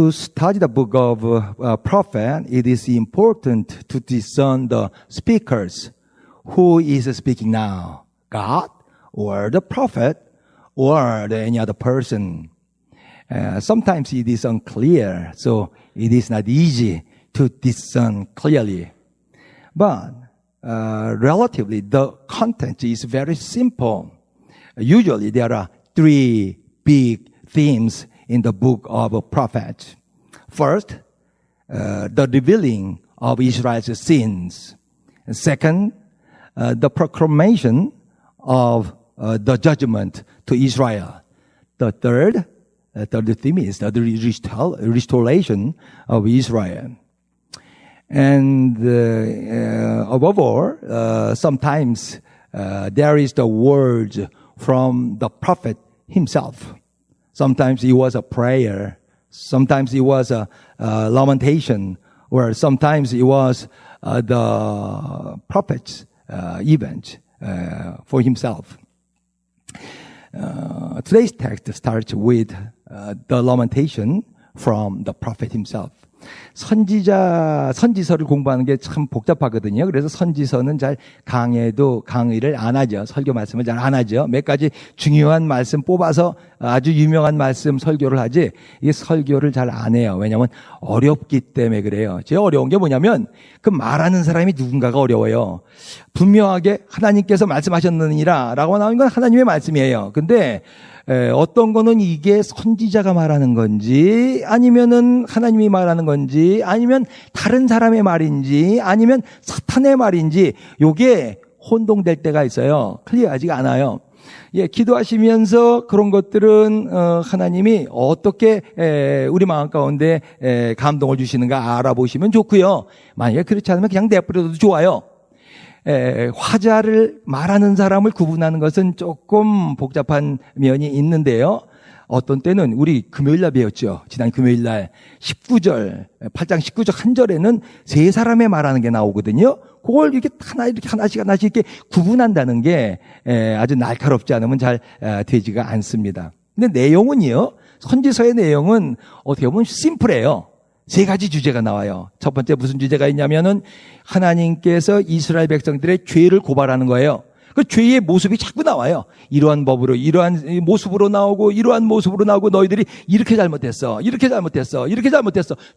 To study the book of prophet, it is important to discern the speakers. Who is speaking now? God or the prophet or any other person? Sometimes it is unclear, so it is not easy to discern clearly. But relatively, the content is very simple. Usually, there are three big themes in the book of prophets. First, the revealing of Israel's sins. Second, the proclamation of the judgment to Israel. The third theme is the restoration of Israel. And above all, sometimes there is the words from the prophet himself. Sometimes it was a prayer. Sometimes it was a lamentation. Or sometimes it was the prophet's event for himself. Today's text starts with the lamentation from the prophet himself. 선지서를 공부하는 게 참 복잡하거든요. 그래서 선지서는 잘 강의를 안 하죠. 설교 말씀을 잘 안 하죠. 몇 가지 중요한 말씀 뽑아서 아주 유명한 말씀 설교를 하지, 이게 설교를 잘 안 해요. 왜냐하면 어렵기 때문에 그래요. 제일 어려운 게 뭐냐면 그 말하는 사람이 누군가가 어려워요. 분명하게 하나님께서 말씀하셨느니라 라고 나오는 건 하나님의 말씀이에요. 근데 어떤 거는 이게 선지자가 말하는 건지, 아니면은 하나님이 말하는 건지, 아니면 다른 사람의 말인지, 아니면 사탄의 말인지, 요게 혼동될 때가 있어요. 클리어하지가 않아요. 기도하시면서 그런 것들은 하나님이 어떻게 우리 마음 가운데 감동을 주시는가 알아보시면 좋고요. 만약에 그렇지 않으면 그냥 내버려둬도 좋아요. 화자를 말하는 사람을 구분하는 것은 조금 복잡한 면이 있는데요. 어떤 때는 우리 금요일날 배웠죠. 지난 금요일날 19절, 8장 19절 한 절에는 세 사람의 말하는 게 나오거든요. 그걸 이렇게 하나씩 이렇게 구분한다는 게 아주 날카롭지 않으면 잘 되지가 않습니다. 근데 내용은요, 선지서의 내용은 어떻게 보면 심플해요. 세 가지 주제가 나와요. 첫 번째 무슨 주제가 있냐면은 하나님께서 이스라엘 백성들의 죄를 고발하는 거예요. 그 죄의 모습이 자꾸 나와요. 이러한 법으로, 이러한 모습으로 나오고, 이러한 모습으로 나오고, 너희들이 이렇게 잘못했어.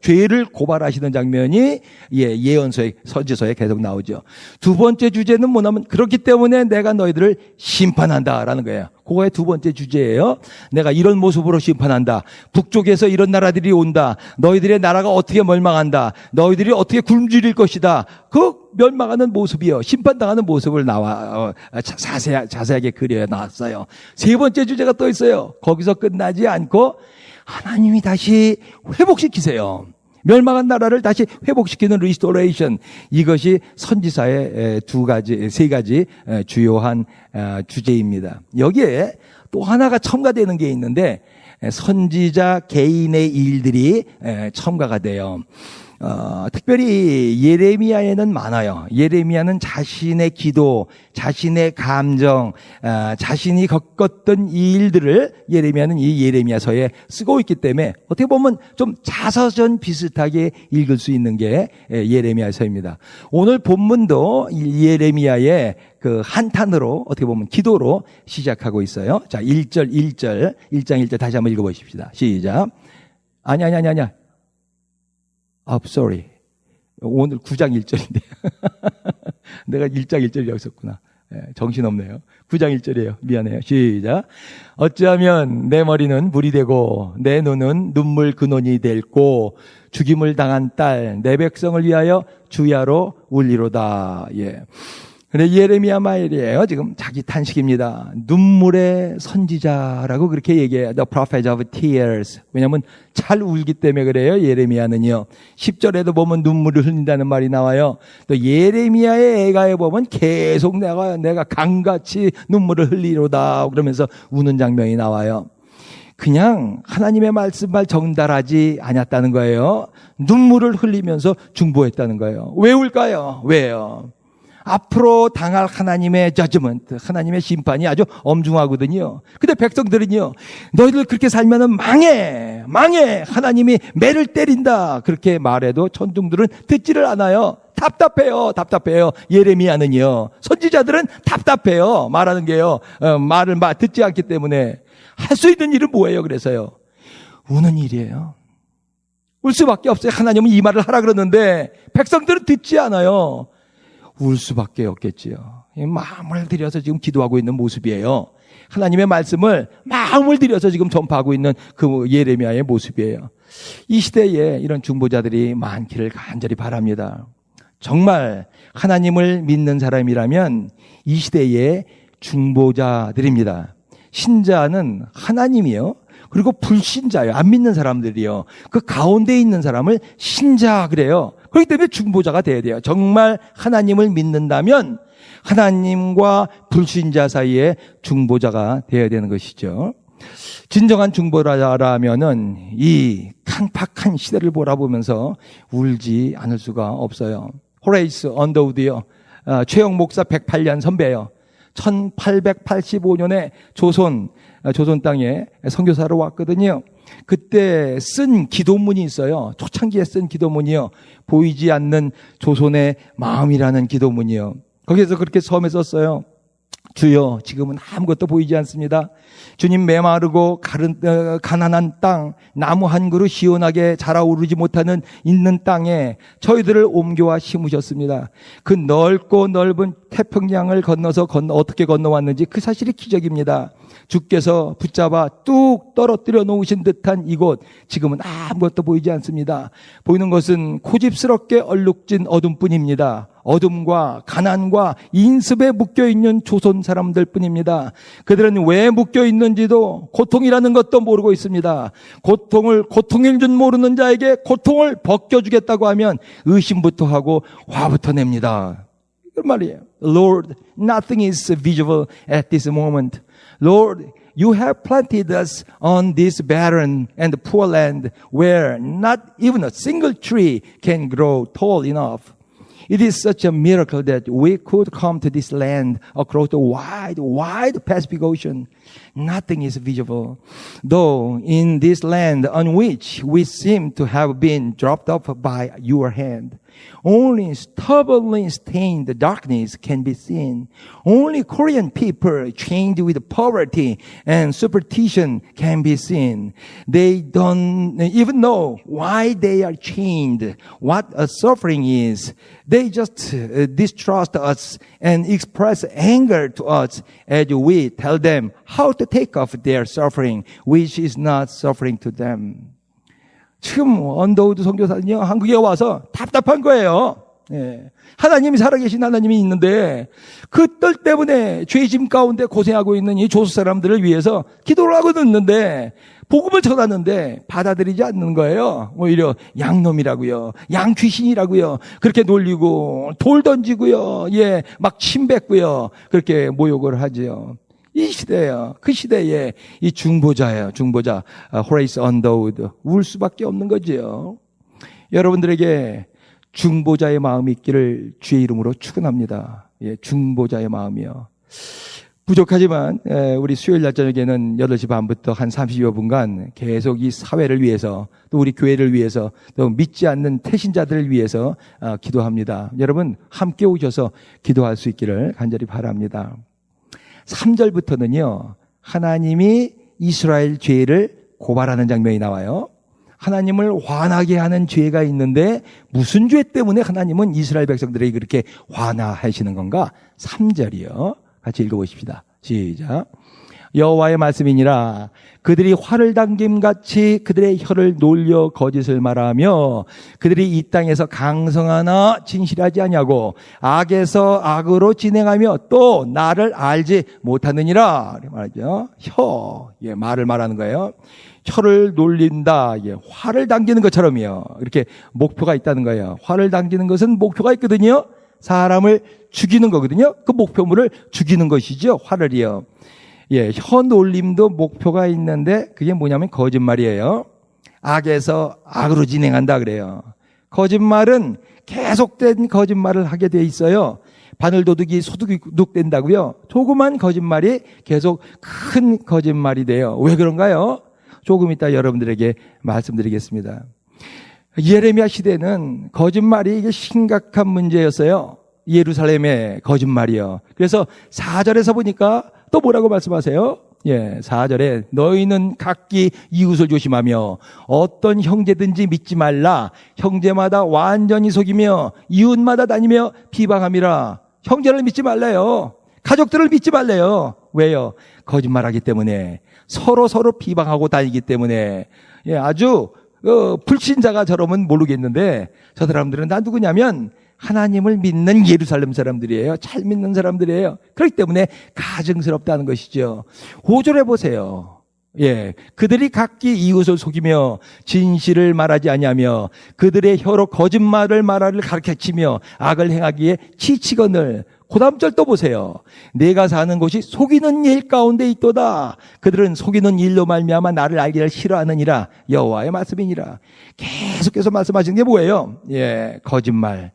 죄를 고발하시는 장면이 예언서의, 선지서에 계속 나오죠. 두 번째 주제는 뭐냐면, 그렇기 때문에 내가 너희들을 심판한다라는 거예요. 그거의 두 번째 주제예요. 내가 이런 모습으로 심판한다. 북쪽에서 이런 나라들이 온다. 너희들의 나라가 어떻게 멸망한다. 너희들이 어떻게 굶주릴 것이다. 그 멸망하는 모습이요, 심판당하는 모습을 자세하게 그려놨어요. 세 번째 주제가 또 있어요. 거기서 끝나지 않고 하나님이 다시 회복시키세요. 멸망한 나라를 다시 회복시키는 리스토레이션. 이것이 선지사의 세 가지 주요한 주제입니다. 여기에 또 하나가 첨가되는 게 있는데, 선지자 개인의 일들이 첨가가 돼요. 특별히 예레미야에는 많아요. 예레미야는 자신의 기도, 자신의 감정, 자신이 겪었던 이 일들을 예레미야는 이 예레미야서에 쓰고 있기 때문에 어떻게 보면 좀 자서전 비슷하게 읽을 수 있는 게 예레미야서입니다. 오늘 본문도 예레미야의 그 한탄으로, 어떻게 보면 기도로 시작하고 있어요. 자, 1장 1절 다시 한번 읽어보십시다. 시작. 아니야. sorry. 오늘 9장 1절인데. 내가 1장 1절 여기었구나. 정신없네요. 9장 1절이에요. 미안해요. 시작. 어찌하면 내 머리는 물이 되고 내 눈은 눈물 근원이 될고 죽임을 당한 딸 내 백성을 위하여 주야로 울리로다. 근데 예레미야 말이에요. 지금 자기 탄식입니다. 눈물의 선지자라고 그렇게 얘기해요. The prophet of tears. 왜냐하면 잘 울기 때문에 그래요. 예레미야는요. 10절에도 보면 눈물을 흘린다는 말이 나와요. 또 예레미야의 애가에 보면 계속 내가 강같이 눈물을 흘리로다 그러면서 우는 장면이 나와요. 그냥 하나님의 말씀만 전달하지 않았다는 거예요. 눈물을 흘리면서 중보했다는 거예요. 왜 울까요? 왜요? 앞으로 당할 하나님의 저지먼트, 하나님의 심판이 아주 엄중하거든요. 근데 백성들은요, 너희들 그렇게 살면은 망해, 하나님이 매를 때린다, 그렇게 말해도 천둥들은 듣지를 않아요. 답답해요. 예레미야는요, 선지자들은 답답해요. 말하는 게요, 말을 듣지 않기 때문에. 할 수 있는 일은 뭐예요? 그래서요, 우는 일이에요. 울 수밖에 없어요. 하나님은 이 말을 하라 그러는데 백성들은 듣지 않아요. 울 수밖에 없겠지요. 마음을 들여서 지금 기도하고 있는 모습이에요. 하나님의 말씀을 마음을 들여서 지금 전파하고 있는 그 예레미야의 모습이에요. 이 시대에 이런 중보자들이 많기를 간절히 바랍니다. 정말 하나님을 믿는 사람이라면 이 시대의 중보자들입니다. 신자는 하나님이요, 그리고 불신자요, 안 믿는 사람들이요, 그 가운데 있는 사람을 신자 그래요. 그렇기 때문에 중보자가 돼야 돼요. 정말 하나님을 믿는다면 하나님과 불신자 사이에 중보자가 돼야 되는 것이죠. 진정한 중보자라면은 이 칸팍한 시대를 바라보면서 울지 않을 수가 없어요. 호레이스 언더우드요, 최영 목사 108년 선배예요. 1885년에 조선 땅에 선교사로 왔거든요. 그때 쓴 기도문이 있어요. 초창기에 쓴 기도문이요, 보이지 않는 조선의 마음이라는 기도문이요. 거기에서 그렇게 처음에 썼어요. 주여, 지금은 아무것도 보이지 않습니다. 주님, 메마르고 가난한 땅, 나무 한 그루 시원하게 자라오르지 못하는 있는 땅에 저희들을 옮겨와 심으셨습니다. 그 넓고 넓은 태평양을 건너서 어떻게 건너왔는지 그 사실이 기적입니다. 주께서 붙잡아 뚝 떨어뜨려 놓으신 듯한 이곳, 지금은 아무것도 보이지 않습니다. 보이는 것은 고집스럽게 얼룩진 어둠뿐입니다. 어둠과 가난과 인습에 묶여있는 조선 사람들 뿐입니다. 그들은 왜 묶여있는지도, 고통이라는 것도 모르고 있습니다. 고통인 줄 모르는 자에게 고통을 벗겨주겠다고 하면 의심부터 하고 화부터 냅니다. 그 말이에요. Lord, nothing is visible at this moment. Lord, you have planted us on this barren and poor land where not even a single tree can grow tall enough. It is such a miracle that we could come to this land across the wide Pacific Ocean. Nothing is visible, though in this land on which we seem to have been dropped off by your hand. Only stubbornly stained darkness can be seen. Only Korean people chained with poverty and superstition can be seen. They don't even know why they are chained, what a suffering is. They just distrust us and express anger to us as we tell them how to take off their suffering, which is not suffering to them. 지금 언더우드 선교사는요, 한국에 와서 답답한 거예요. 예. 하나님이 살아계신 하나님이 있는데 그 뜰 때문에 죄짐 가운데 고생하고 있는 이 조수 사람들을 위해서 기도를 하고 있는데, 복음을 전하는데 받아들이지 않는 거예요. 오히려 양놈이라고요, 양귀신이라고요, 그렇게 놀리고 돌 던지고요, 예, 막 침 뱉고요, 그렇게 모욕을 하죠. 이 시대예요. 그 시대에 이 중보자 호레이스 언더우드, 울 수밖에 없는 거지요. 여러분들에게 중보자의 마음이 있기를 주의 이름으로 축원합니다. 예, 중보자의 마음이요. 부족하지만 우리 수요일 날 저녁에는 8시 반부터 한 30여 분간 계속 이 사회를 위해서, 또 우리 교회를 위해서, 또 믿지 않는 태신자들을 위해서 기도합니다. 여러분 함께 오셔서 기도할 수 있기를 간절히 바랍니다. 3절부터는요, 하나님이 이스라엘 죄를 고발하는 장면이 나와요. 하나님을 화나게 하는 죄가 있는데 무슨 죄 때문에 하나님은 이스라엘 백성들에게 그렇게 화나하시는 건가? 3절이요. 같이 읽어보십시다. 시작. 여호와의 말씀이니라. 그들이 화를 당김같이 그들의 혀를 놀려 거짓을 말하며 그들이 이 땅에서 강성하나 진실하지 아니하고 악에서 악으로 진행하며 또 나를 알지 못하느니라. 말하죠. 혀, 예, 말을 말하는 거예요. 혀를 놀린다, 예, 화를 당기는 것처럼요. 이렇게 목표가 있다는 거예요. 화를 당기는 것은 목표가 있거든요. 사람을 죽이는 거거든요. 그 목표물을 죽이는 것이죠. 화를이요. 예, 혀 놀림도 목표가 있는데 그게 뭐냐면 거짓말이에요. 악에서 악으로 진행한다 그래요. 거짓말은 계속된 거짓말을 하게 돼 있어요. 바늘도둑이 소득된다고요? 조그만 거짓말이 계속 큰 거짓말이 돼요. 왜 그런가요? 조금 이따 여러분들에게 말씀드리겠습니다. 예레미야 시대는 거짓말이 이게 심각한 문제였어요. 예루살렘의 거짓말이요. 그래서 4절에서 보니까 또 뭐라고 말씀하세요? 4절에 너희는 각기 이웃을 조심하며 어떤 형제든지 믿지 말라. 형제마다 완전히 속이며 이웃마다 다니며 비방함이라. 형제를 믿지 말래요. 가족들을 믿지 말래요. 왜요? 거짓말하기 때문에. 서로 비방하고 다니기 때문에. 아주 불신자가 저러면 모르겠는데 저 사람들은 다 누구냐면 하나님을 믿는 예루살렘 사람들이에요. 잘 믿는 사람들이에요. 그렇기 때문에 가증스럽다는 것이죠. 5절에 보세요. 그들이 각기 이웃을 속이며 진실을 말하지 아니하며 그들의 혀로 거짓말을 말하를 가르치며 악을 행하기에 지치거늘. 그 다음 절 또 보세요. 내가 사는 곳이 속이는 일 가운데 있도다. 그들은 속이는 일로 말미암아 나를 알기를 싫어하느니라. 여호와의 말씀이니라. 계속해서 말씀하시는 게 뭐예요? 거짓말이야.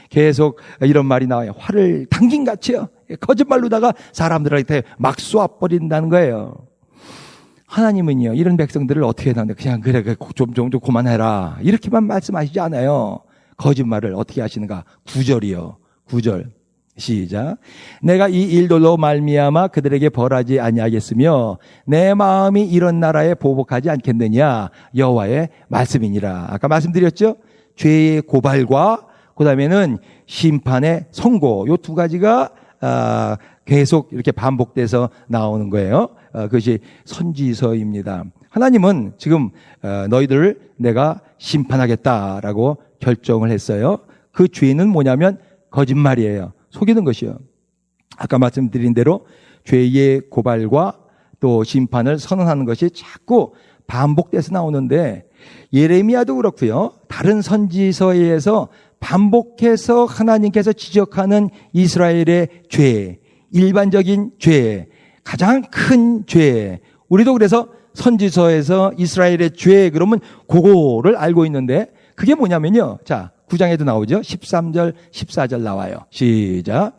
계속 이런 말이 나와요. 활을 당긴 같이요. 거짓말로다가 사람들한테 막 쏘아버린다는 거예요. 하나님은요, 이런 백성들을 어떻게 하는데 그냥 그래 좀 그만해라 이렇게만 말씀하시지 않아요. 거짓말을 어떻게 하시는가? 9절이요. 9절. 시작. 내가 이 일들로 말미암아 그들에게 벌하지 아니하겠으며 내 마음이 이런 나라에 보복하지 않겠느냐. 여호와의 말씀이니라. 아까 말씀드렸죠? 죄의 고발과 그다음에는 심판의 선고. 요 두 가지가 계속 이렇게 반복돼서 나오는 거예요. 그것이 선지서입니다. 하나님은 지금 너희들을 내가 심판하겠다라고 결정을 했어요. 그 죄는 뭐냐면 거짓말이에요. 속이는 것이요. 아까 말씀드린 대로 죄의 고발과 또 심판을 선언하는 것이 자꾸 반복돼서 나오는데 예레미야도 그렇고요. 다른 선지서에서 반복해서 하나님께서 지적하는 이스라엘의 죄, 일반적인 죄, 가장 큰 죄. 우리도 그래서 선지서에서 이스라엘의 죄 그러면 그거를 알고 있는데 그게 뭐냐면요. 자, 9장에도 나오죠. 13절, 14절 나와요. 시작.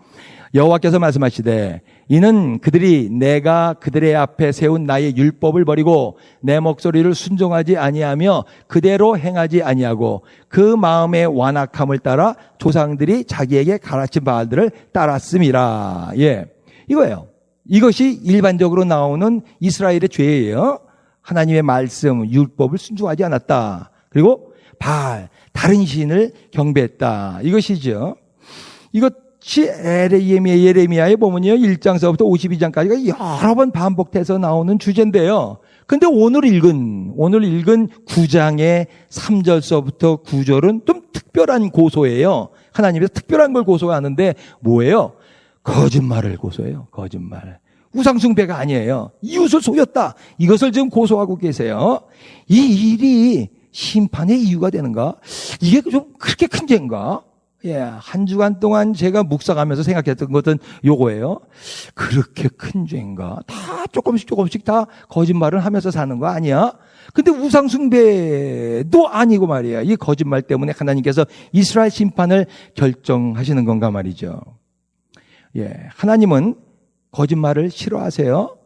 여호와께서 말씀하시되 이는 그들이 내가 그들의 앞에 세운 나의 율법을 버리고 내 목소리를 순종하지 아니하며 그대로 행하지 아니하고 그 마음의 완악함을 따라 조상들이 자기에게 가르친 바알들을 따랐음이라. 이거예요. 이것이 일반적으로 나오는 이스라엘의 죄예요. 하나님의 말씀, 율법을 순종하지 않았다. 그리고 바알, 다른 신을 경배했다. 이것이죠. 이것이 예레미야에 보면요. 1장서부터 52장까지가 여러 번 반복돼서 나오는 주제인데요. 근데 오늘 읽은 9장의 3절서부터 9절은 좀 특별한 고소예요. 하나님께서 특별한 걸 고소하는데 뭐예요? 거짓말을 고소해요. 거짓말. 우상숭배가 아니에요. 이웃을 속였다. 이것을 지금 고소하고 계세요. 이 일이 심판의 이유가 되는가? 이게 좀 그렇게 큰 죄인가? 한 주간 동안 제가 묵상하면서 생각했던 것은 요거예요. 그렇게 큰 죄인가? 다 조금씩 다 거짓말을 하면서 사는 거 아니야? 근데 우상숭배도 아니고 말이야. 이 거짓말 때문에 하나님께서 이스라엘 심판을 결정하시는 건가 말이죠. 하나님은 거짓말을 싫어하세요.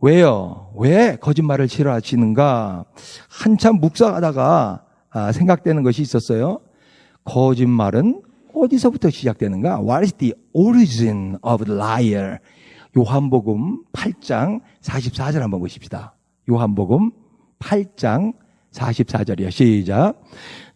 왜요? 왜 거짓말을 싫어하시는가? 한참 묵상하다가 생각되는 것이 있었어요. 거짓말은 어디서부터 시작되는가? What is the origin of the liar? 요한복음 8장 44절 한번 보십시다. 요한복음 8장 44절이요. 시작.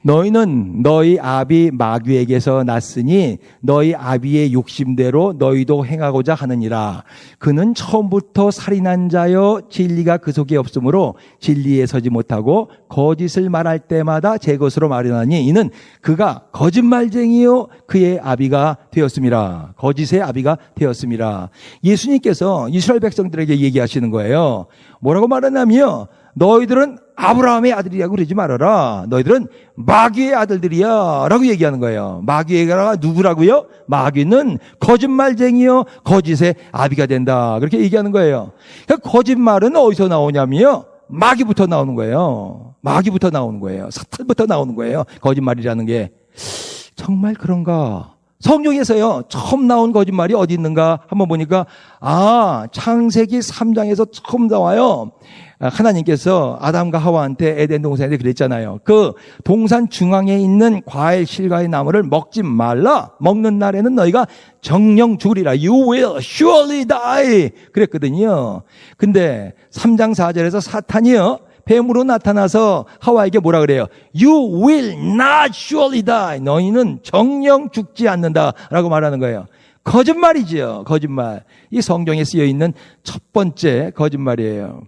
너희는 너희 아비 마귀에게서 났으니 너희 아비의 욕심대로 너희도 행하고자 하느니라. 그는 처음부터 살인한 자여 진리가 그 속에 없으므로 진리에 서지 못하고 거짓을 말할 때마다 제 것으로 말하나니 이는 그가 거짓말쟁이요 그의 아비가 되었음이라. 거짓의 아비가 되었음이라. 예수님께서 이스라엘 백성들에게 얘기하시는 거예요. 뭐라고 말하냐면요. 너희들은 아브라함의 아들이라고 그러지 말아라. 너희들은 마귀의 아들들이야 라고 얘기하는 거예요. 마귀가 누구라고요? 마귀는 거짓말쟁이요 거짓의 아비가 된다. 그렇게 얘기하는 거예요. 그러니까 거짓말은 어디서 나오냐면요. 마귀부터 나오는 거예요. 마귀부터 나오는 거예요. 사탄부터 나오는 거예요. 거짓말이라는 게. 정말 그런가? 성경에서요, 처음 나온 거짓말이 어디 있는가 한번 보니까, 창세기 3장에서 처음 나와요. 하나님께서 아담과 하와한테 에덴 동산에 그랬잖아요. 그 동산 중앙에 있는 과일 실과의 나무를 먹지 말라. 먹는 날에는 너희가 정령 죽으리라. You will surely die. 그랬거든요. 근데 3장 4절에서 사탄이요, 뱀으로 나타나서 하와에게 뭐라 그래요? You will not surely die. 너희는 정령 죽지 않는다라고 말하는 거예요. 거짓말이지요. 거짓말. 이 성경에 쓰여 있는 첫 번째 거짓말이에요.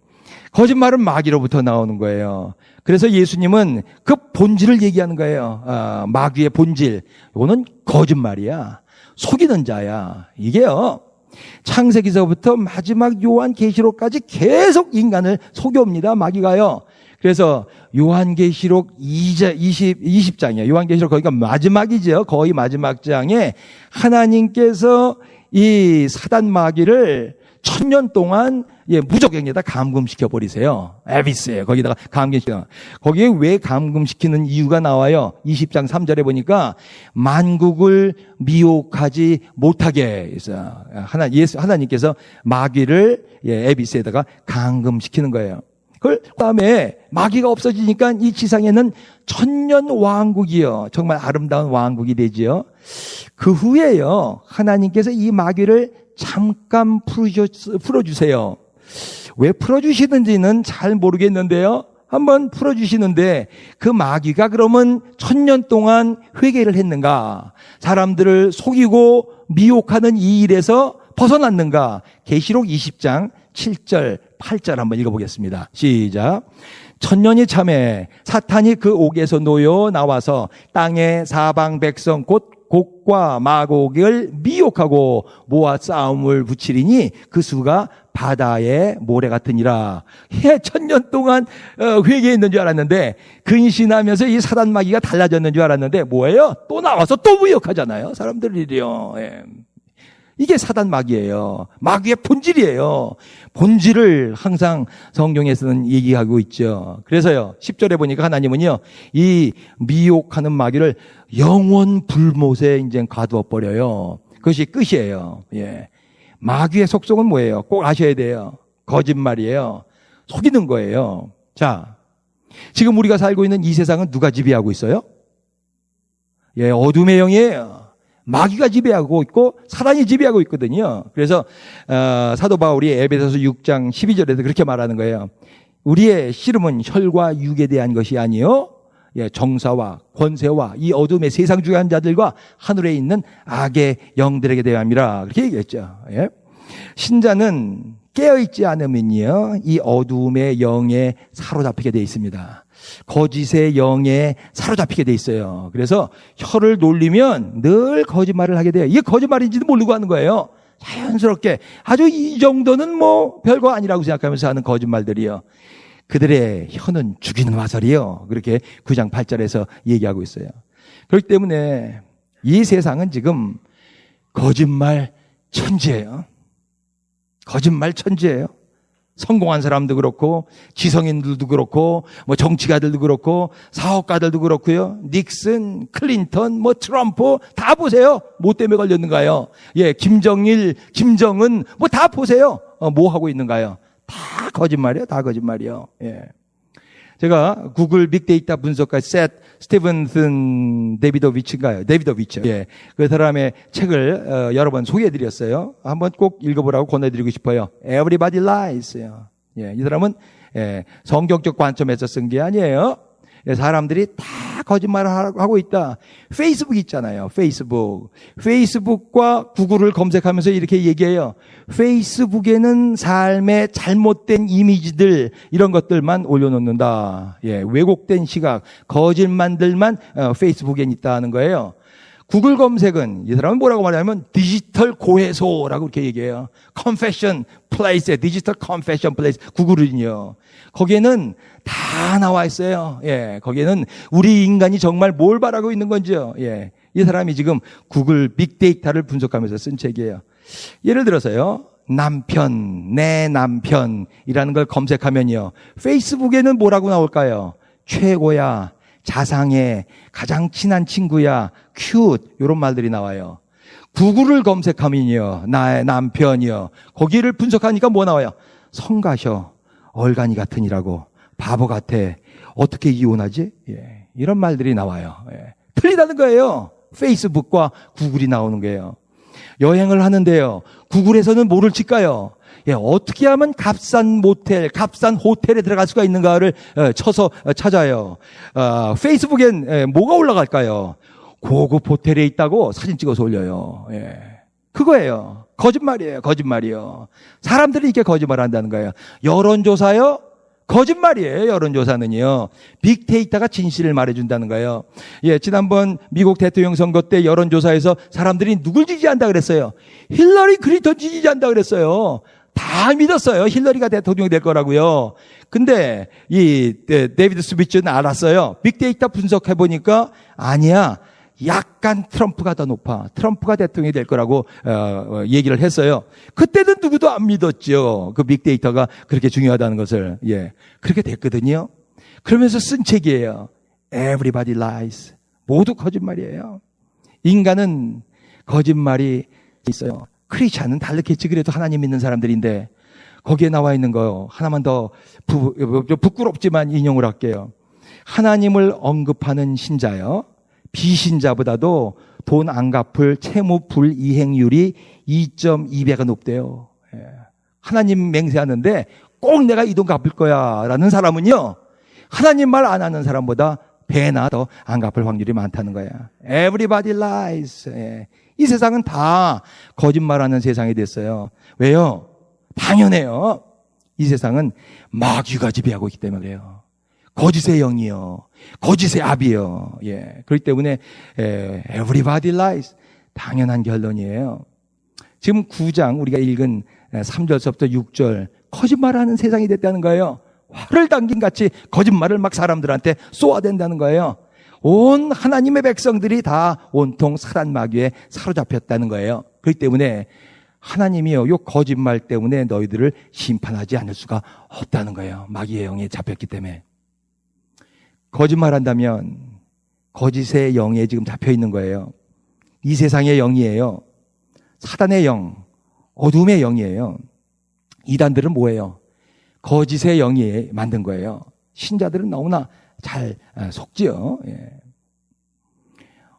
거짓말은 마귀로부터 나오는 거예요. 그래서 예수님은 그 본질을 얘기하는 거예요. 마귀의 본질. 이거는 거짓말이야. 속이는 자야. 이게요, 창세기서부터 마지막 요한계시록까지 계속 인간을 속여옵니다. 마귀가요. 그래서 요한계시록 20장이에요. 요한계시록 거기가 마지막이죠. 거의 마지막 장에 하나님께서 이 사단 마귀를 1000년 동안 무적행에다 감금시켜 버리세요. 에비스예요. 거기다가 감금시켜. 거기에 왜 감금시키는 이유가 나와요. 20장 3절에 보니까 만국을 미혹하지 못하게 해서 하나님께서 마귀를 에비스에다가 감금시키는 거예요. 그다음에 마귀가 없어지니까 이 지상에는 1000년 왕국이요, 정말 아름다운 왕국이 되지요. 그 후에요, 하나님께서 이 마귀를 잠깐 풀어주세요. 왜 풀어주시는지는 잘 모르겠는데요, 한번 풀어주시는데, 그 마귀가 그러면 1000년 동안 회개를 했는가? 사람들을 속이고 미혹하는 이 일에서 벗어났는가? 계시록 20장 7절 8절 한번 읽어보겠습니다. 시작. 1000년이 참에 사탄이 그 옥에서 놓여 나와서 땅의 사방 백성 곧 곡과 마곡을 미혹하고 모아 싸움을 붙이리니 그 수가 바다의 모래 같으니라. 1000년 동안 회개했는 줄 알았는데, 근신하면서 이 사단 마귀가 달라졌는 줄 알았는데 뭐예요? 또 나와서 또 미혹하잖아요, 사람들이요. 이게 사단 마귀예요. 마귀의 본질이에요. 본질을 항상 성경에서는 얘기하고 있죠. 그래서요, 10절에 보니까 하나님은요, 이 미혹하는 마귀를 영원 불못에 이제 가두어 버려요. 그것이 끝이에요. 마귀의 속성은 뭐예요? 꼭 아셔야 돼요. 거짓말이에요. 속이는 거예요. 자, 지금 우리가 살고 있는 이 세상은 누가 지배하고 있어요? 어둠의 영이에요. 마귀가 지배하고 있고 사단이 지배하고 있거든요. 그래서 사도 바울이 에베소서 6장 12절에서 그렇게 말하는 거예요. 우리의 씨름은 혈과 육에 대한 것이 아니요, 정사와 권세와 이 어둠의 세상 주관 자들과 하늘에 있는 악의 영들에게 대함이라, 그렇게 얘기했죠. 신자는 깨어있지 않으면요, 이 어둠의 영에 사로잡히게 돼 있습니다. 거짓의 영에 사로잡히게 돼 있어요. 그래서 혀를 놀리면 늘 거짓말을 하게 돼요. 이게 거짓말인지도 모르고 하는 거예요. 자연스럽게 아주 이 정도는 뭐 별거 아니라고 생각하면서 하는 거짓말들이요. 그들의 혀는 죽이는 화살이요. 그렇게 9장 8절에서 얘기하고 있어요. 그렇기 때문에 이 세상은 지금 거짓말 천지예요. 거짓말 천지예요. 성공한 사람도 그렇고, 지성인들도 그렇고, 뭐 정치가들도 그렇고, 사업가들도 그렇고요. 닉슨, 클린턴, 뭐 트럼프 다 보세요. 뭐 때문에 걸렸는가요? 김정일, 김정은 뭐 다 보세요. 뭐 하고 있는가요? 다 거짓말이에요. 다 거짓말이에요. 제가 구글 빅데이터 분석가 스티븐슨 데이비더위치인가요? 데이비더위치. 그 사람의 책을 여러 번 소개해드렸어요. 한번 꼭 읽어보라고 권해드리고 싶어요. Everybody lies. 이 사람은 성경적 관점에서 쓴 게 아니에요. 사람들이 다 거짓말을 하고 있다. 페이스북 있잖아요. 페이스북과 구글을 검색하면서 이렇게 얘기해요. 페이스북에는 삶의 잘못된 이미지들, 이런 것들만 올려놓는다. 왜곡된 시각, 거짓말들만 페이스북에 있다는 거예요. 구글 검색은 이 사람은 뭐라고 말하냐면 디지털 고해소라고 이렇게 얘기해요. confession place, 디지털 confession place. 구글은요, 거기에는 다 나와 있어요. 거기에는 우리 인간이 정말 뭘 바라고 있는 건지요. 이 사람이 지금 구글 빅데이터를 분석하면서 쓴 책이에요. 예를 들어서요, 남편, 내 남편이라는 걸 검색하면요, 페이스북에는 뭐라고 나올까요? 최고야, 자상해, 가장 친한 친구야, 큐트, 이런 말들이 나와요. 구글을 검색하면요, 나의 남편이요, 거기를 분석하니까 뭐 나와요? 성가셔, 얼간이 같으니라고, 바보 같아, 어떻게 이혼하지? 예, 이런 말들이 나와요. 예, 틀리다는 거예요. 페이스북과 구글이 나오는 거예요. 여행을 하는데요, 구글에서는 뭐를 칠까요? 예, 어떻게 하면 값싼 모텔, 값싼 호텔에 들어갈 수가 있는가를 쳐서 찾아요. 페이스북엔 뭐가 올라갈까요? 고급 호텔에 있다고 사진 찍어서 올려요. 예. 그거예요. 거짓말이에요. 거짓말이요. 사람들이 이렇게 거짓말한다는 거예요. 여론조사요? 거짓말이에요. 여론조사는요. 빅데이터가 진실을 말해준다는 거예요. 예, 지난번 미국 대통령 선거 때 여론조사에서 사람들이 누굴 지지한다 그랬어요? 힐러리 클린턴 지지한다 그랬어요. 다 믿었어요. 힐러리가 대통령이 될 거라고요. 근데 이 데이비드 스미츠는 알았어요. 빅데이터 분석해 보니까 아니야. 약간 트럼프가 더 높아. 트럼프가 대통령이 될 거라고 얘기를 했어요. 그때는 누구도 안 믿었죠. 그 빅데이터가 그렇게 중요하다는 것을. 예, 그렇게 됐거든요. 그러면서 쓴 책이에요. Everybody lies. 모두 거짓말이에요. 인간은 거짓말이 있어요. 크리스찬은 다르겠지. 그래도 하나님 믿는 사람들인데 거기에 나와 있는 거 하나만 더 부끄럽지만 인용을 할게요. 하나님을 언급하는 신자요, 비신자보다도 돈 안 갚을 채무 불이행률이 2.2배가 높대요. 예. 하나님 맹세하는데 꼭 내가 이 돈 갚을 거야 라는 사람은요, 하나님 말 안 하는 사람보다 배나 더 안 갚을 확률이 많다는 거야. Everybody lies. 예. 이 세상은 다 거짓말하는 세상이 됐어요. 왜요? 당연해요. 이 세상은 마귀가 지배하고 있기 때문에 그래요. 거짓의 영이요, 거짓의 압이요. 예, 그렇기 때문에 everybody lies. 당연한 결론이에요. 지금 9장 우리가 읽은 3절서부터 6절 거짓말하는 세상이 됐다는 거예요. 활을 당긴 같이 거짓말을 막 사람들한테 쏘아댄다는 거예요. 온 하나님의 백성들이 다 온통 사단 마귀에 사로잡혔다는 거예요. 그렇기 때문에 하나님이요, 요 거짓말 때문에 너희들을 심판하지 않을 수가 없다는 거예요. 마귀의 영에 잡혔기 때문에. 거짓말한다면 거짓의 영에 지금 잡혀 있는 거예요. 이 세상의 영이에요. 사단의 영, 어둠의 영이에요. 이단들은 뭐예요? 거짓의 영이 만든 거예요. 신자들은 너무나 잘 속지요. 예.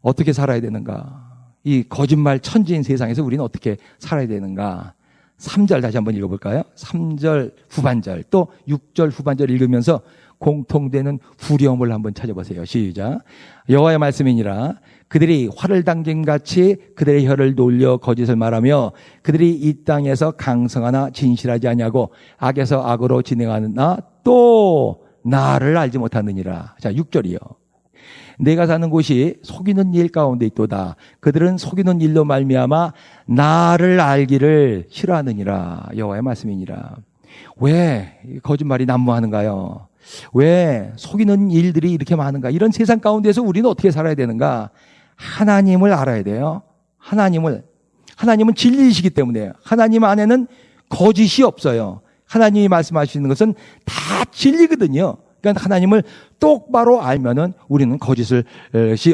어떻게 살아야 되는가? 이 거짓말 천지인 세상에서 우리는 어떻게 살아야 되는가? 3절 다시 한번 읽어볼까요? 3절 후반절 또 6절 후반절 읽으면서 공통되는 후렴을 한번 찾아보세요. 시작. 여호와의 말씀이니라. 그들이 활을 당긴 같이 그들의 혀를 놀려 거짓을 말하며 그들이 이 땅에서 강성하나 진실하지 아니하고 악에서 악으로 진행하나 또 나를 알지 못하느니라. 자, 6절이요. 내가 사는 곳이 속이는 일 가운데 있도다. 그들은 속이는 일로 말미암아 나를 알기를 싫어하느니라. 여호와의 말씀이니라. 왜 거짓말이 난무하는가요? 왜 속이는 일들이 이렇게 많은가? 이런 세상 가운데서 우리는 어떻게 살아야 되는가? 하나님을 알아야 돼요. 하나님은 진리이시기 때문에 하나님 안에는 거짓이 없어요. 하나님이 말씀하시는 것은 다 진리거든요. 그러니까 하나님을 똑바로 알면은 우리는 거짓이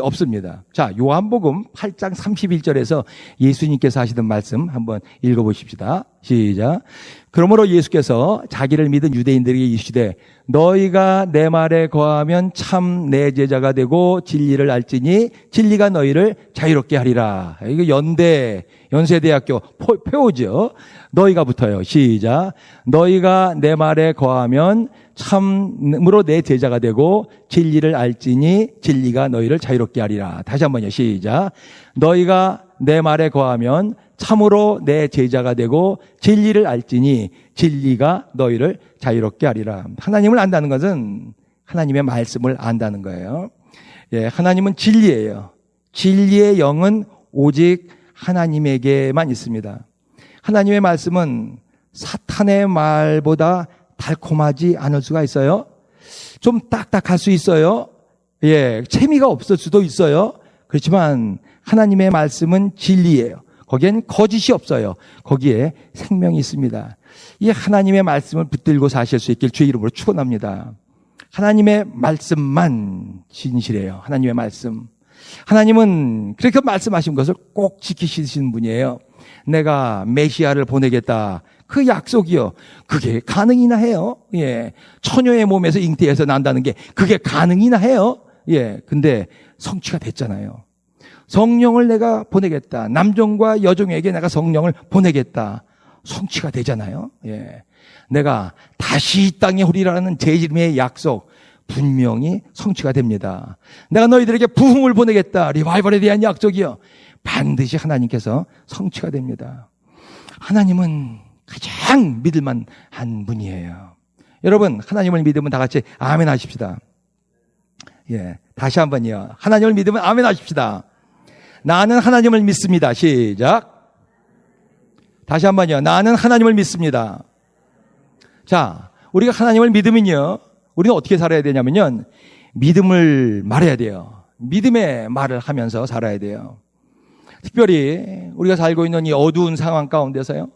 없습니다. 자, 요한복음 8장 31절에서 예수님께서 하시던 말씀 한번 읽어보십시다. 시작. 그러므로 예수께서 자기를 믿은 유대인들에게 이르시되 너희가 내 말에 거하면 참 내 제자가 되고 진리를 알지니 진리가 너희를 자유롭게 하리라. 이거 연세대학교 표어죠. 너희가 붙어요. 시작. 너희가 내 말에 거하면 참으로 내 제자가 되고 진리를 알지니 진리가 너희를 자유롭게 하리라. 다시 한번요. 시작. 너희가 내 말에 거하면 참으로 내 제자가 되고 진리를 알지니 진리가 너희를 자유롭게 하리라. 하나님을 안다는 것은 하나님의 말씀을 안다는 거예요. 예, 하나님은 진리예요. 진리의 영은 오직 하나님에게만 있습니다. 하나님의 말씀은 사탄의 말보다 달콤하지 않을 수가 있어요. 좀 딱딱할 수 있어요. 예, 재미가 없을 수도 있어요. 그렇지만 하나님의 말씀은 진리예요. 거기엔 거짓이 없어요. 거기에 생명이 있습니다. 이 하나님의 말씀을 붙들고 사실 수 있길 주의 이름으로 축원합니다. 하나님의 말씀만 진실해요. 하나님의 말씀. 하나님은 그렇게 말씀하신 것을 꼭 지키시는 분이에요. 내가 메시아를 보내겠다. 그 약속이요. 그게 가능이나 해요. 예. 처녀의 몸에서 잉태해서 난다는 게 그게 가능이나 해요. 예. 근데 성취가 됐잖아요. 성령을 내가 보내겠다. 남종과 여종에게 내가 성령을 보내겠다. 성취가 되잖아요. 예. 내가 다시 이 땅에 오리라는 제 이름의 약속 분명히 성취가 됩니다. 내가 너희들에게 부흥을 보내겠다. 리바이벌에 대한 약속이요. 반드시 하나님께서 성취가 됩니다. 하나님은 가장 믿을만한 분이에요. 여러분, 하나님을 믿으면 다 같이 아멘 하십시다. 예, 다시 한번요. 하나님을 믿으면 아멘 하십시다. 나는 하나님을 믿습니다. 시작. 다시 한번요. 나는 하나님을 믿습니다. 자, 우리가 하나님을 믿으면요. 우리는 어떻게 살아야 되냐면요. 믿음을 말해야 돼요. 믿음의 말을 하면서 살아야 돼요. 특별히 우리가 살고 있는 이 어두운 상황 가운데서요.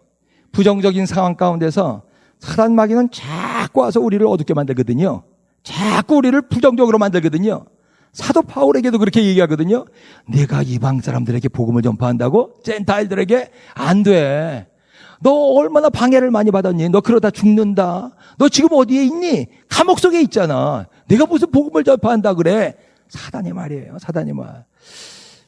부정적인 상황 가운데서 사단 마귀는 자꾸 와서 우리를 어둡게 만들거든요. 자꾸 우리를 부정적으로 만들거든요. 사도 바울에게도 그렇게 얘기하거든요. 내가 이방 사람들에게 복음을 전파한다고? 젠타일들에게? 안 돼. 너 얼마나 방해를 많이 받았니? 너 그러다 죽는다. 너 지금 어디에 있니? 감옥 속에 있잖아. 내가 무슨 복음을 전파한다 그래? 사단의 말이에요. 사단의 말.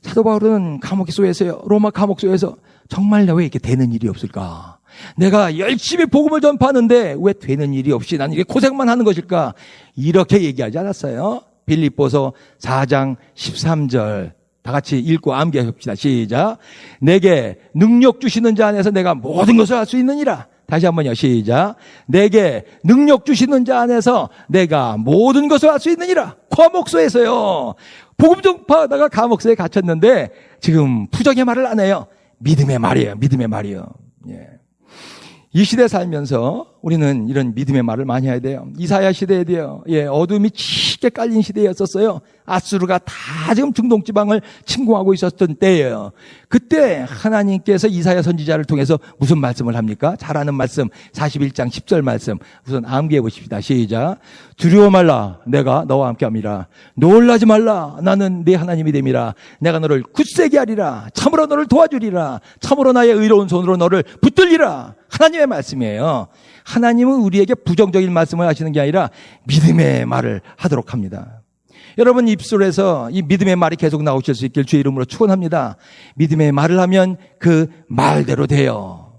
사도 바울은 감옥 속에서요. 로마 감옥 속에서 정말 왜 이렇게 되는 일이 없을까? 내가 열심히 복음을 전파하는데 왜 되는 일이 없이 난 이게 고생만 하는 것일까? 이렇게 얘기하지 않았어요. 빌립보서 4장 13절 다 같이 읽고 암기합시다. 시작. 내게 능력 주시는 자 안에서 내가 모든 것을 할 수 있느니라. 다시 한번요. 시작. 내게 능력 주시는 자 안에서 내가 모든 것을 할 수 있느니라. 감옥소에서요. 복음 전파하다가 감옥소에 갇혔는데 지금 부정의 말을 안 해요. 믿음의 말이에요. 믿음의 말이요. 예. 이 시대 살면서 우리는 이런 믿음의 말을 많이 해야 돼요. 이사야 시대에도요. 예, 어둠이 짙게 깔린 시대였었어요. 아수르가 다 지금 중동 지방을 침공하고 있었던 때예요. 그때 하나님께서 이사야 선지자를 통해서 무슨 말씀을 합니까? 잘 아는 말씀 41장 10절 말씀 우선 암기해 보십시다. 시작. 두려워 말라 내가 너와 함께함이라. 놀라지 말라 나는 네 하나님이 됨이라. 내가 너를 굳세게 하리라. 참으로 너를 도와주리라. 참으로 나의 의로운 손으로 너를 붙들리라. 하나님의 말씀이에요. 하나님은 우리에게 부정적인 말씀을 하시는 게 아니라 믿음의 말을 하도록 합니다. 여러분 입술에서 이 믿음의 말이 계속 나오실 수 있길 주의 이름으로 축원합니다. 믿음의 말을 하면 그 말대로 돼요.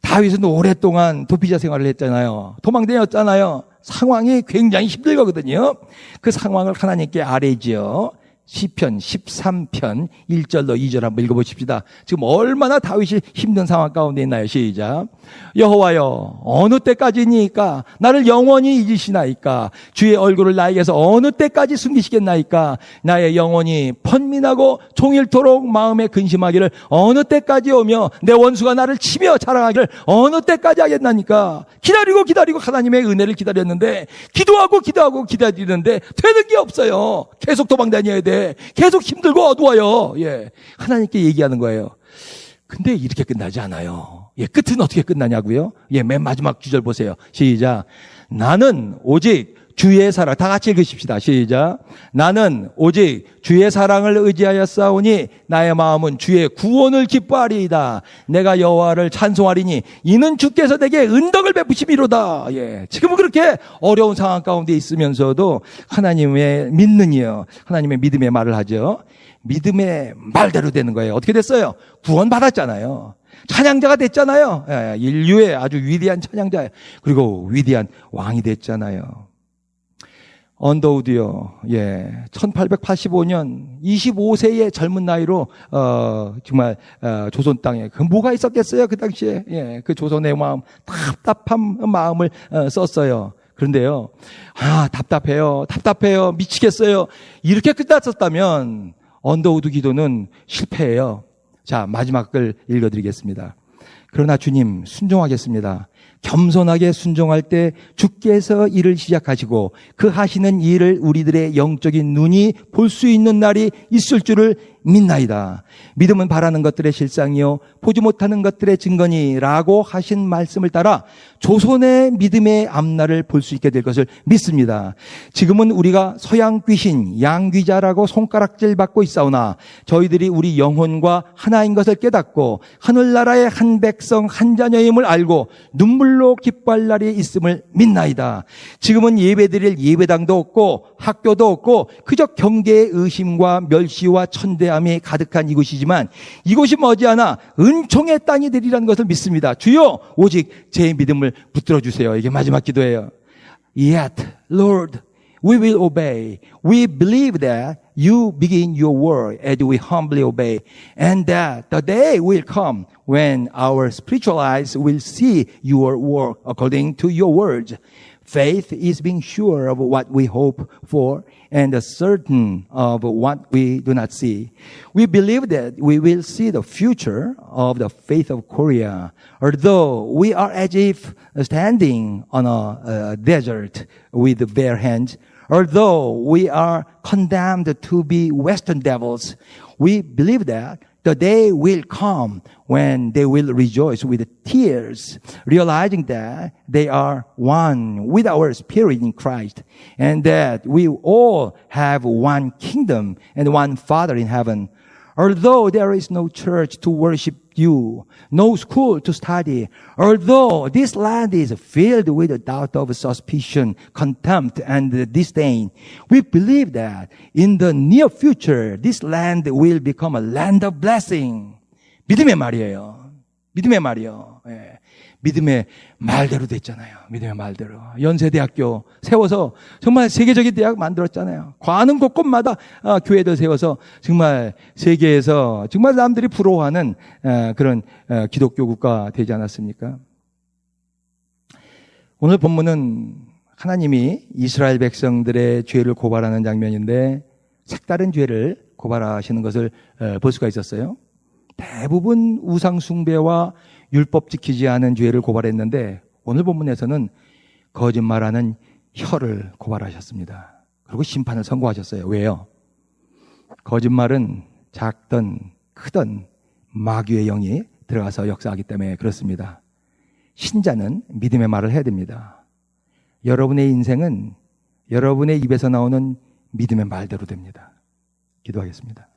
다윗은 오랫동안 도피자 생활을 했잖아요. 도망다녔잖아요. 상황이 굉장히 힘들거든요. 그 상황을 하나님께 아뢰지요. 시편 13편 1절로 2절 한번 읽어보십시다. 지금 얼마나 다윗이 힘든 상황 가운데 있나요? 시작. 여호와여 어느 때까지니까 나를 영원히 잊으시나이까? 주의 얼굴을 나에게서 어느 때까지 숨기시겠나이까? 나의 영혼이 번민하고 종일토록 마음에 근심하기를 어느 때까지 오며 내 원수가 나를 치며 자랑하기를 어느 때까지 하겠나니까? 기다리고 하나님의 은혜를 기다렸는데 기도하고 기다리는데 되는 게 없어요. 계속 도망다녀야 돼. 계속 힘들고 어두워요. 예. 하나님께 얘기하는 거예요. 근데 이렇게 끝나지 않아요. 예. 끝은 어떻게 끝나냐고요? 예. 맨 마지막 구절 보세요. 시작. 나는 오직 주의 사랑. 다 같이 읽으십시다. 시작. 나는 오직 주의 사랑을 의지하여 싸우니 나의 마음은 주의 구원을 기뻐하리이다. 내가 여호와를 찬송하리니 이는 주께서 내게 은덕을 베푸심이로다. 예. 지금은 그렇게 어려운 상황 가운데 있으면서도 하나님의 믿는 이요. 하나님의 믿음의 말을 하죠. 믿음의 말대로 되는 거예요. 어떻게 됐어요? 구원받았잖아요. 찬양자가 됐잖아요. 예. 인류의 아주 위대한 찬양자예요. 그리고 위대한 왕이 됐잖아요. 언더우드요. 예. 1885년 25세의 젊은 나이로 정말 조선 땅에 그 뭐가 있었겠어요? 그 당시에. 예. 그 조선의 마음, 답답한 마음을 썼어요. 그런데요. 답답해요. 미치겠어요. 이렇게 끝났었다면 언더우드 기도는 실패예요. 자, 마지막 글 읽어 드리겠습니다. 그러나 주님 순종하겠습니다. 겸손하게 순종할 때 주께서 일을 시작하시고 그 하시는 일을 우리들의 영적인 눈이 볼 수 있는 날이 있을 줄을 믿나이다. 믿음은 바라는 것들의 실상이요 보지 못하는 것들의 증거니라고 하신 말씀을 따라 조선의 믿음의 앞날을 볼 수 있게 될 것을 믿습니다. 지금은 우리가 서양 귀신, 양귀자라고 손가락질 받고 있사오나 저희들이 우리 영혼과 하나인 것을 깨닫고 하늘나라의 한 백성 한 자녀임을 알고 눈물로 기뻐할 날이 있음을 믿나이다. 지금은 예배드릴 예배당도 없고 학교도 없고 그저 경계의 의심과 멸시와 천대함이 가득한 이곳이지만 이곳이 머지않아 은총의 땅이 되리라는 것을 믿습니다. 주여 오직 제 믿음을 붙들어 주세요. 이게 마지막 기도예요. Yet, Lord, we will obey. We believe that you begin your work as we humbly obey, and that the day will come when our spiritual eyes will see your work according to your words. Faith is being sure of what we hope for and certain of what we do not see. We believe that we will see the future of the faith of Korea, although we are as if standing on a desert with bare hands. Although we are condemned to be Western devils, we believe that the day will come when they will rejoice with tears, realizing that they are one with our spirit in Christ, and that we all have one kingdom and one Father in heaven. Although there is no church to worship you, no school to study, although this land is filled with the doubt of suspicion, contempt, and disdain, we believe that in the near future, this land will become a land of blessing. 믿음의 말이에요. 믿음의 말이요. 예. 믿음의 말대로 됐잖아요. 믿음의 말대로. 연세대학교 세워서 정말 세계적인 대학 만들었잖아요. 가는 곳곳마다 교회들 세워서 정말 세계에서 정말 남들이 부러워하는 그런 기독교 국가 되지 않았습니까? 오늘 본문은 하나님이 이스라엘 백성들의 죄를 고발하는 장면인데 색다른 죄를 고발하시는 것을 볼 수가 있었어요. 대부분 우상 숭배와 율법 지키지 않은 죄를 고발했는데 오늘 본문에서는 거짓말하는 혀를 고발하셨습니다. 그리고 심판을 선고하셨어요. 왜요? 거짓말은 작든 크든 마귀의 영이 들어가서 역사하기 때문에 그렇습니다. 신자는 믿음의 말을 해야 됩니다. 여러분의 인생은 여러분의 입에서 나오는 믿음의 말대로 됩니다. 기도하겠습니다.